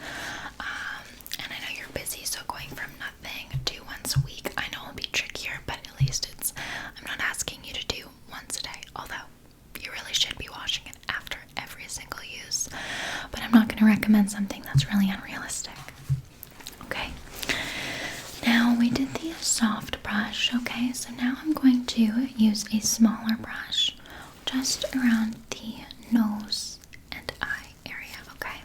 And I know you're busy, so going from nothing to once a week, I know it'll be trickier, but at least I'm not asking you to do once a day, although you really should be washing it after every single use. But I'm not going to recommend something that's really unrealistic. Okay. Now we did the soft brush, okay, so now I'm going to use a smaller brush just around the nose and eye area, okay?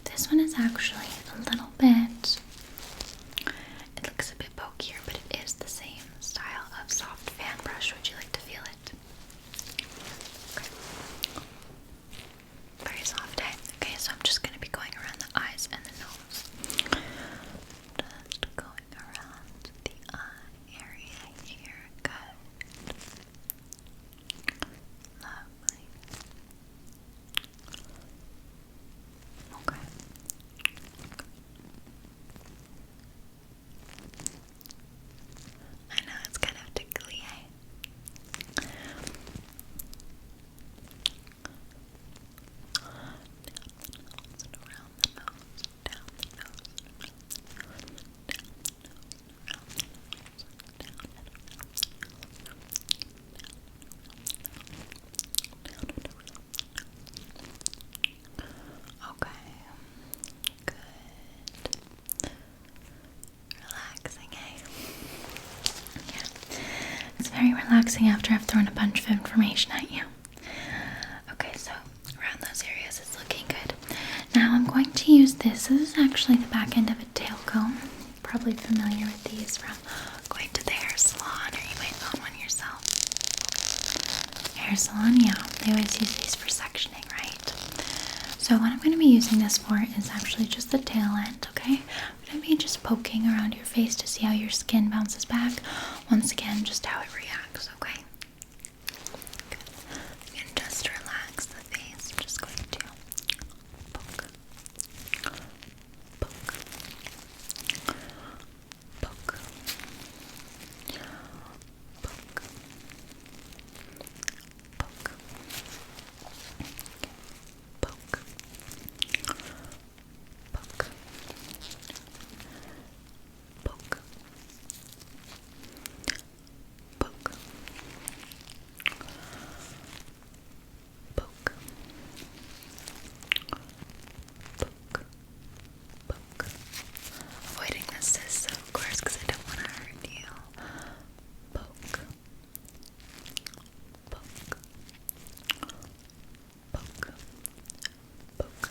This one is actually a little bit, it looks a bit pokier, but it is the same style of soft fan brush. Would you like to feel it? Okay. Very soft, eh? Okay, so I'm just going to be going around the eyes and the nose. very relaxing after I've thrown a bunch of information at you. Okay, so around those areas it's looking good. Now I'm going to use this. This is actually the back end of a tail comb. Probably familiar with these from going to the hair salon, or you might own one yourself. Hair salon, yeah, they always use these for sectioning, right? So what I'm going to be using this for is actually just the tail end, okay? I'm going to be just poking around your face to see how your skin bounces back. Once again, just how it reacts, okay? Good. You can just relax the face. I'm just going to poke, poke, poke, poke, poke, poke, poke, poke, poke, poke, poke, poke. Avoiding the cysts, of course, because I don't want to hurt you. Poke, poke, poke, poke, poke, poke, poke. Okay,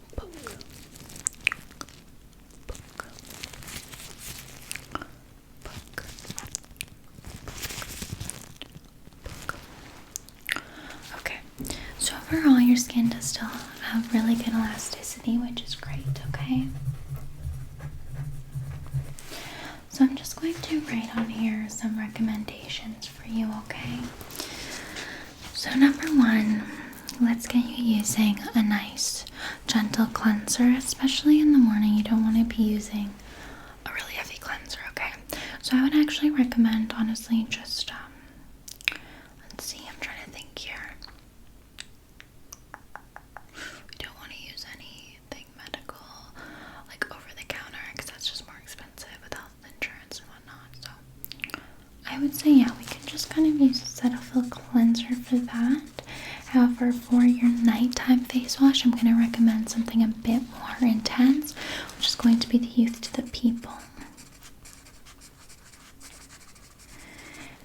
poke, poke, poke, poke. Okay, so overall your skin does still have really good elasticity, which is great, okay? So I'm just going to write on here some recommendations for you, okay? So number one, let's get you using a nice gentle cleanser, especially in the morning. You don't want to be using a really heavy cleanser, okay? So I would actually recommend, honestly, just, let's see, I'm trying to think here. We don't want to use anything medical, like over the counter, because that's just more expensive with health insurance and whatnot. So I would say, yeah, we can just kind of use a Cetaphil cleanser for that. However, for your nighttime face wash, I'm going to recommend something a bit more intense, which is going to be the Youth to the People.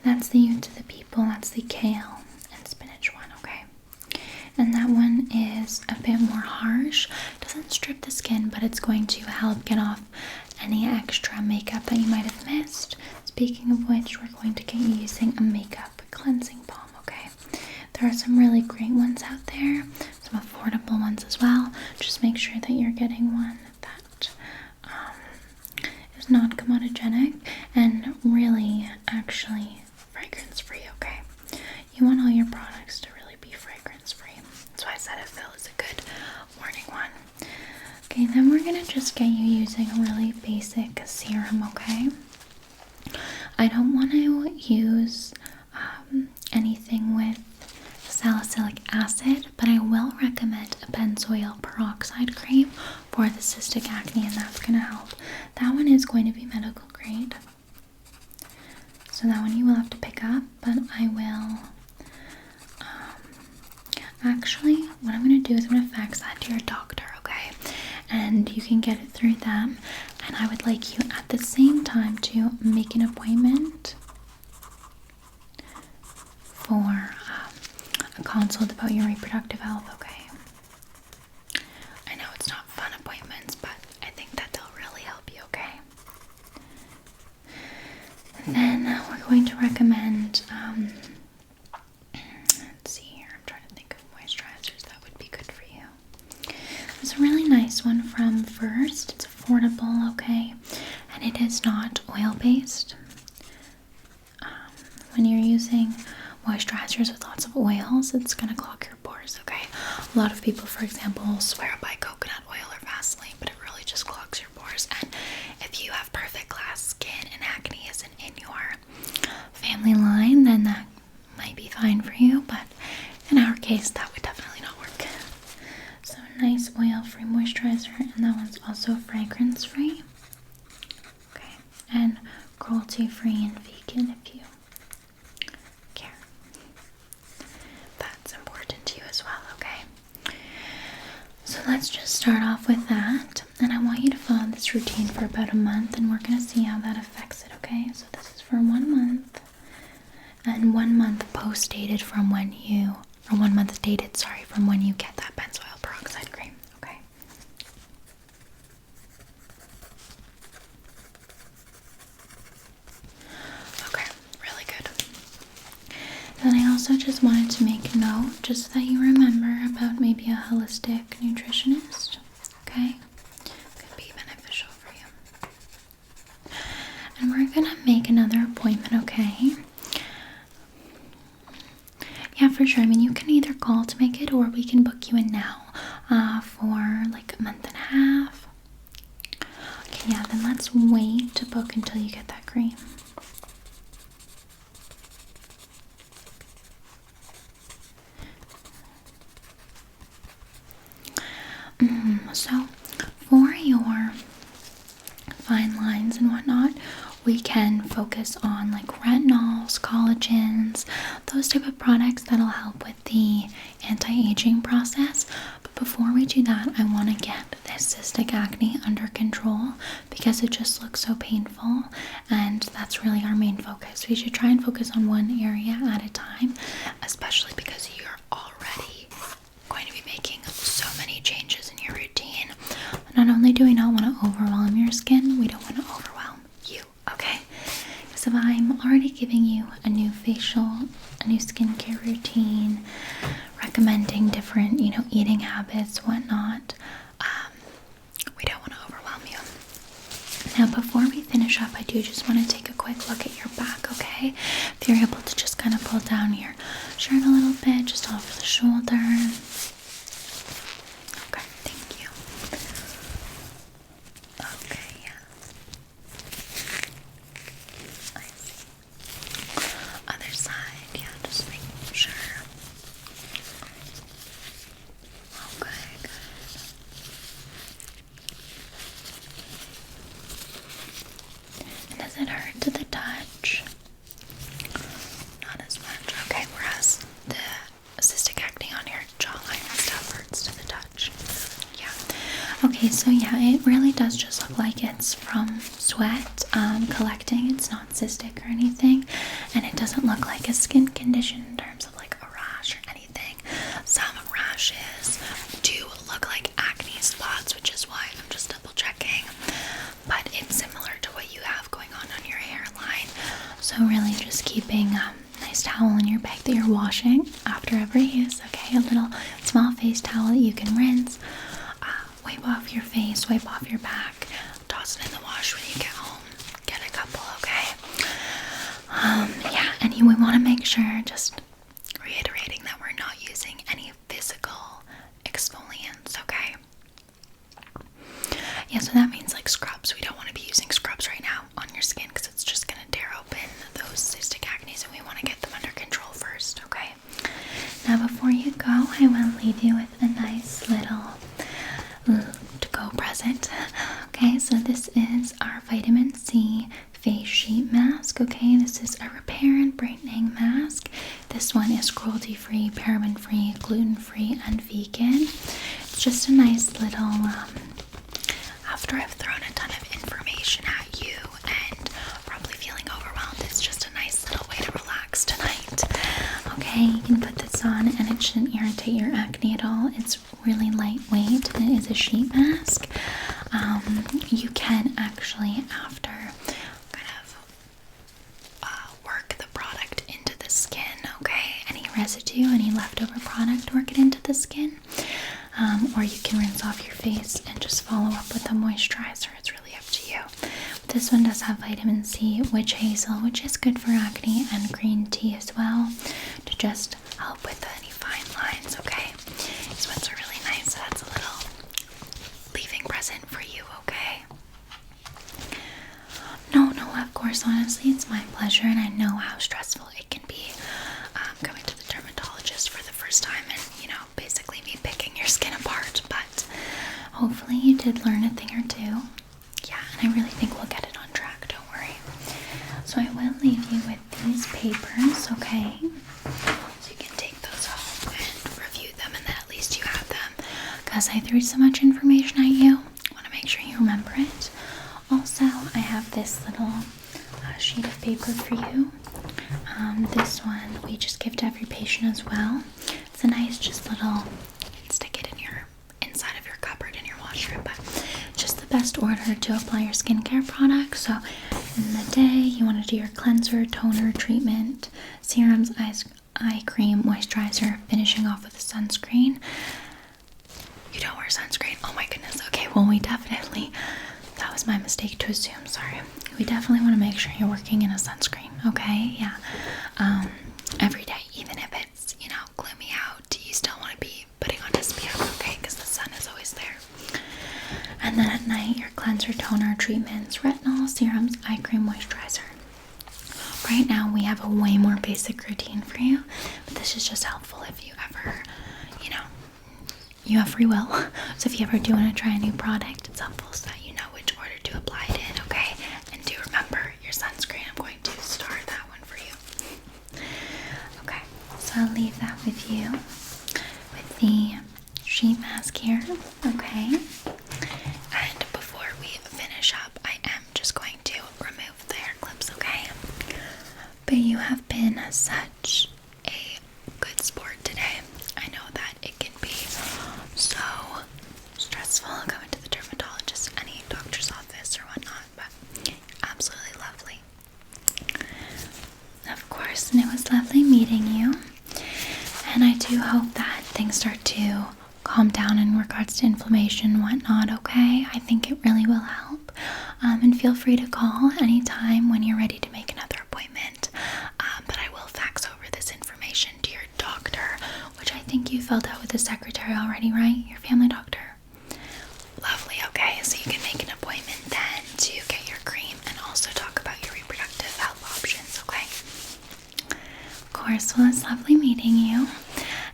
That's the Youth to the People, that's the kale and spinach one, okay? And that one is a bit more harsh. It doesn't strip the skin, but it's going to help get off any extra makeup that you might have missed. Speaking of which, we're going to get you using a makeup cleansing balm, okay? There are some really great ones out there, some affordable ones as well. Just make sure that you're getting one that is not comedogenic and really actually fragrance free, okay? You want all your products to really be fragrance free. That's why Cetaphil is a good morning one. Okay, then we're gonna just get you using a really basic serum, okay? I don't want to use anything with salicylic acid, but I will recommend a benzoyl peroxide cream for the cystic acne, and that's going to help. That one is going to be medical grade, so that one you will have to pick up, but I will actually, what I'm going to do is I'm going to fax that to your doctor, okay? And you can get it through them, and I would like you at the same time to make an appointment for a consult about your reproductive health, okay? I know it's not fun appointments, but I think that they'll really help you, okay? And then we're going to recommend, let's see here, I'm trying to think of moisturizers that would be good for you. There's a really nice one from First. It's affordable, okay? And it is not oil-based. When you're using moisturizers with lots of oils, it's going to clog your pores, okay? A lot of people, for example, swear by coconut oil or Vaseline, but it really just clogs your pores. And if you have perfect glass skin and acne isn't in your family line, then that might be fine for you, but in our case, that would definitely not work. So nice oil-free moisturizer, and that one's also fragrance-free, okay? And cruelty-free and vegan if you care. That's important to you as well, okay? let's just start off with that. And I want you to follow this routine for about a month, and we're going to see how that affects it, okay? So this is for 1 month, and 1 month post-dated from when you, or 1 month dated, sorry, from when you get that benzoyl peroxide cream, okay? Okay, really good. And I also just wanted to make a note, just so that you remember about maybe a holistic nutritionist, okay? Could be beneficial for you. And we're gonna make another appointment, okay? Yeah, for sure. I mean, you can either call to make it, or we can book you in now for like a month and a half. Okay, yeah, then let's wait to book until you get that cream. So for your fine lines and whatnot, we can focus on like retinols, collagens, those type of products that'll help with the anti-aging process. But before we do that, I want to get this cystic acne under control because it just looks so painful, and that's really our main focus. We should try and focus on one area at a time, especially because you're already going to be making so many changes in your routine. Not only do we not want to overwhelm your skin, we don't want to overwhelm you, okay? Because if I'm already giving you a new facial, a new skincare routine, recommending different, eating habits, whatnot, we don't want to overwhelm you. Now, before we finish up, I do just want to take a quick look at your back, okay? If you're able to just kind of pull down your shirt a little bit, just over the shoulder. Okay, thank you. Okay, yeah. I see. Other side, yeah, just making sure. Okay, good. And does it hurt to the touch? Not as much. Okay, whereas the cystic acne on your jawline and stuff hurts to the touch. Yeah. Okay, so yeah, it really does just look like it's from sweat collecting. It's not cystic or anything, and it doesn't look like a skin condition in terms of like a rash or anything. Some rashes do look like acne spots, which is why I'm just double checking, but it's similar to what you have going on your hairline. So really just keeping a nice towel in your bag that you're washing after every use, okay? A little small face towel that you can rinse, wipe off your face, wipe off your back, toss it in the wash when you get home. Get a couple, okay? Yeah, and we want to make sure, just reiterating, that we're not using any physical exfoliants, okay? Yeah, so that means like scrubs. We don't want to be using scrubs right now on your skin because it's just going to tear open those cystic acne, and we want to get them under control first, okay? Now before you go, I will leave you with a nice little to-go present. Okay, so this is our vitamin C face sheet mask, okay? This is a repair and brightening mask. This one is cruelty-free, paraben-free, gluten-free, and vegan. It's just a nice little, after I've thrown a ton of information at you and probably feeling overwhelmed, it's just a nice little way to relax tonight. Okay, you can put this on and it shouldn't irritate your acne at all. It's really lightweight and it is a sheet mask. You can actually, after, kind of work the product into the skin, okay? Any residue, any leftover product, work it into the skin. Or you can rinse off your face and just follow up with a moisturizer. It's really up to you. But this one does have vitamin C, witch hazel, which is good for acne, and green tea as well, to just help with any fine lines, okay? These ones are really nice, so that's a little leaving present for you, okay? No, of course, honestly, it's my pleasure, and I know how stressful it can be coming to the dermatologist for the first time and, basically me picking your skin apart, but hopefully you did learn a thing or two. Yeah, and I really think we'll get it on track, don't worry. So I will leave you with these papers, okay? So you can take those home and review them, and then at least you have them, because Yes, I threw so much information at you. I want to make sure you remember it. Also, I have this little sheet of paper for you. This one we just give to every patient as well. It's a nice, just little, you can stick it in your inside of your cupboard in your washroom, but just the best order to apply your skincare products. So in the day, you want to do your cleanser, toner, treatment, serums, eye cream, moisturizer, finishing off with a sunscreen. You don't wear sunscreen? Oh my goodness. Okay, well that was my mistake to assume, sorry. We definitely want to make sure you're working in a sunscreen, okay? Yeah. Every day, even if it's, gloomy out, you still want to be putting on SPF, okay? Because the sun is always there. And then at night, your cleanser, toner, treatments, retinol, serums, eye cream, moisturizer. Right now, we have a way more basic routine for you, but this is just helpful if you ever, you have free will. So if you ever do want to try a new product, it's helpful so that you know which order to apply it in, okay? And do remember your sunscreen. I'm going to star that one for you. Okay, so I'll leave that with you with the sheet mask here, okay? And before we finish up, I am just going to remove the hair clips, okay? But you have been such a good sport today. I know that it can be so stressful going to the dermatologist, any doctor's office or whatnot, but absolutely lovely. Of course, and it was lovely meeting you. And I do hope that things start to calm down in regards to inflammation and whatnot, okay? I think it really will help. And feel free to call anytime when you're ready to make another appointment. But I will fax over this information to your doctor, which I think you filled out with the secretary already, right? Your family doctor? Lovely, okay. So you can make an appointment then to get your cream and also talk about your reproductive health options, okay? Of course, well, it's lovely meeting you.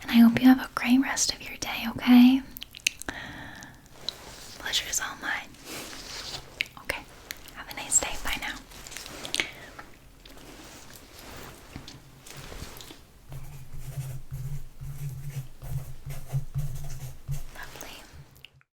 And I hope you have a great rest of your day, okay?